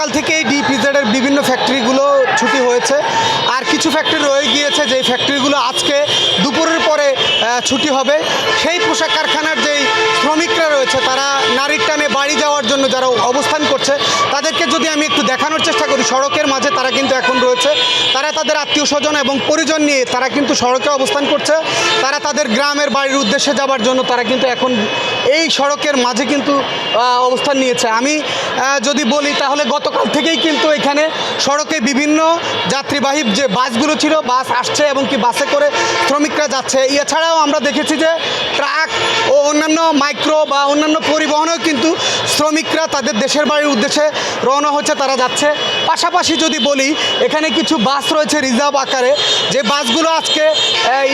গতকাল থেকেই ডিপিজেডের বিভিন্ন ফ্যাক্টরিগুলো ছুটি হয়েছে, আর কিছু ফ্যাক্টরি রয়ে গিয়েছে যেই ফ্যাক্টরিগুলো আজকে দুপুরের পরে ছুটি হবে। সেই পোশাক কারখানার যেই শ্রমিকরা রয়েছে তারা নারীর টানে বাড়ি যাওয়ার জন্য যারা অবস্থান করছে তাদেরকে যদি আমি একটু দেখানোর চেষ্টা করি, সড়কের মাঝে তারা কিন্তু এখন রয়েছে। তারা তাদের আত্মীয় স্বজন এবং পরিজন নিয়ে তারা কিন্তু সড়কে অবস্থান করছে। তারা তাদের গ্রামের বাড়ির উদ্দেশ্যে যাবার জন্য তারা কিন্তু এখন এই সড়কের মাঝে কিন্তু অবস্থান নিয়েছে। আমি যদি বলি তাহলে গতকাল থেকেই কিন্তু এখানে সড়কে বিভিন্ন যাত্রীবাহী যে বাসগুলো ছিল, বাস আসছে এবং কি বাসে করে শ্রমিকরা যাচ্ছে। এছাড়াও আমরা দেখেছি যে ট্রাক ও অন্যান্য মাইক্রো বা অন্যান্য পরিবহনেও কিন্তু শ্রমিকরা তাদের দেশের বাড়ির উদ্দেশ্যে রওনা হচ্ছে, তারা যাচ্ছে। পাশাপাশি যদি বলি এখানে কিছু বাস রয়েছে রিজার্ভ আকারে, যে বাসগুলো আজকে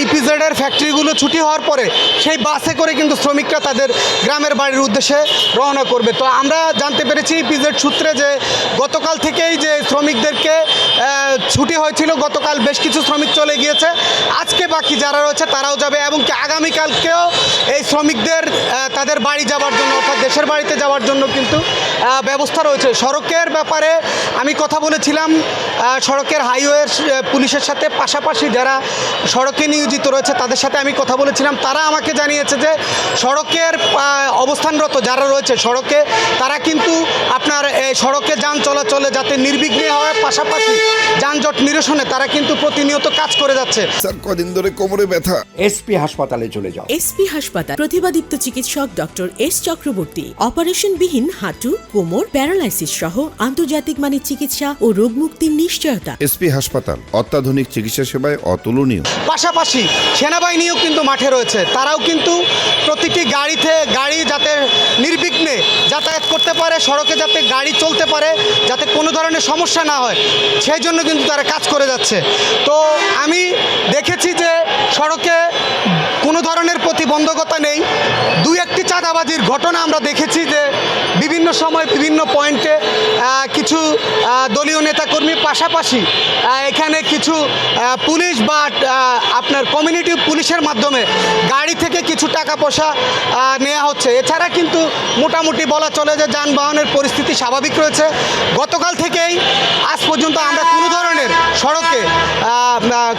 ইপিজেডের ফ্যাক্টরিগুলো ছুটি হওয়ার পরে সেই বাসে করে কিন্তু শ্রমিকরা তাদের গ্রামের বাড়ির উদ্দেশ্যে রওনা করবে। তো আমরা জানতে পেরেছি ইপিজেড সূত্রে যে গতকাল থেকেই যে শ্রমিকদেরকে ছুটি হয়েছিল, গতকাল বেশ কিছু শ্রমিক চলে গিয়েছে, আজকে বাকি যারা রয়েছে তারাও যাবে এবং কি আগামীকালকেও এই শ্রমিকদের তাদের বাড়ি যাওয়ার জন্য অর্থাৎ দেশের বাড়িতে যাওয়ার জন্য কিন্তু ব্যবস্থা রয়েছে। সড়কের ব্যাপারে আমি কথা বলেছিলাম সড়কের হাইওয়ের পুলিশের সাথে, পাশাপাশি যারা সড়কে নিয়োজিত রয়েছে তাদের সাথে আমি কথা বলেছিলাম। তারা আমাকে জানিয়েছে যে সড়কের অবস্থানরত যারা রয়েছে সড়কে তারা কিন্তু আপনার সড়কে যান চলাচলে যাতে নির্বিঘ্নে হওয়ার পাশাপাশি যানজট নিরসনে তারা কিন্তু প্রতিনিয়ত কাজ করে যাচ্ছে। স্যার কদিন ধরে কোমরে ব্যথা। এসপি হাসপাতালে চলে যাও। এসপি হাসপাতাল, প্রতিভাদীপ্ত চিকিৎসক ডক্টর এস চক্রবর্তী, অপারেশনবিহীন হাঁটু, কোমর, প্যারালাইসিস সহ আন্তর্জাতিক মানের চিকিৎসা ও রোগ মুক্তির নিশ্চয়তা। এসপি হাসপাতাল অত্যাধুনিক চিকিৎসা সেবায় অতুলনীয়। পাশাপাশি সেনাবাহিনীও কিন্তু মাঠে রয়েছে, তারাও কিন্তু প্রতিটি গাড়ি যাতে নির্বিঘ্নে যাতায়াত করতে পারে, সড়কে যাতে গাড়ি চলতে পারে, যাতে কোনো ধরনের সমস্যা না হয় সেই জন্য কিন্তু তারা কাজ করে যাচ্ছে। তো আমি দেখেছি যে সড়কে কোনো ধরনের প্রতিবন্ধকতা নেই। দুই একটি চাঁদাবাজির ঘটনা আমরা দেখেছি যে বিভিন্ন সময় বিভিন্ন পয়েন্টে কিছু দলীয় নেতাকর্মী, পাশাপাশি এখানে কিছু পুলিশ বা আপনার কমিউনিটি পুলিশের মাধ্যমে গাড়ি থেকে কিছু টাকা পয়সা নেওয়া হচ্ছে। এছাড়া কিন্তু মোটামুটি বলা চলে যে যানবাহনের পরিস্থিতি স্বাভাবিক রয়েছে। গতকাল থেকেই আজ পর্যন্ত আমরা কোনো ধরনের সড়কে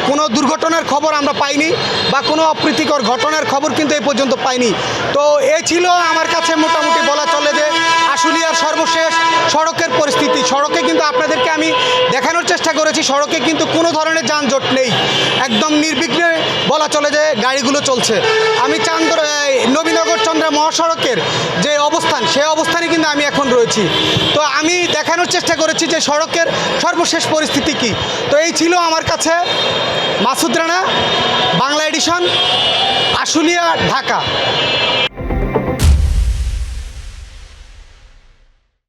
কোনো দুর্ঘটনার খবর আমরা পাইনি বা কোনো অপ্রীতিকর ঘটনার খবর কিন্তু এই পর্যন্ত পাইনি। তো এই ছিল আমার কাছে মোটামুটি বলা চলে যে আশুলিয়ার সর্বশেষ সড়কের পরিস্থিতি। সড়কে কিন্তু আপনাদেরকে আমি দেখানোর চেষ্টা করেছি, সড়কে কিন্তু কোনো ধরনের যানজট নেই, একদম নির্বিঘ্নে বলা চলে যে গাড়িগুলো চলছে। আমি নবীনগর চন্দ্রা মহাসড়কের যে অবস্থান সেই অবস্থানে কিন্তু আমি এখন রয়েছি। তো আমি দেখানোর চেষ্টা করেছি যে সড়কের সর্বশেষ পরিস্থিতি কী। তো এই ছিল আমার কাছে মাসুদ রানা, বাংলা এডিশন, আশুলিয়া, ঢাকা।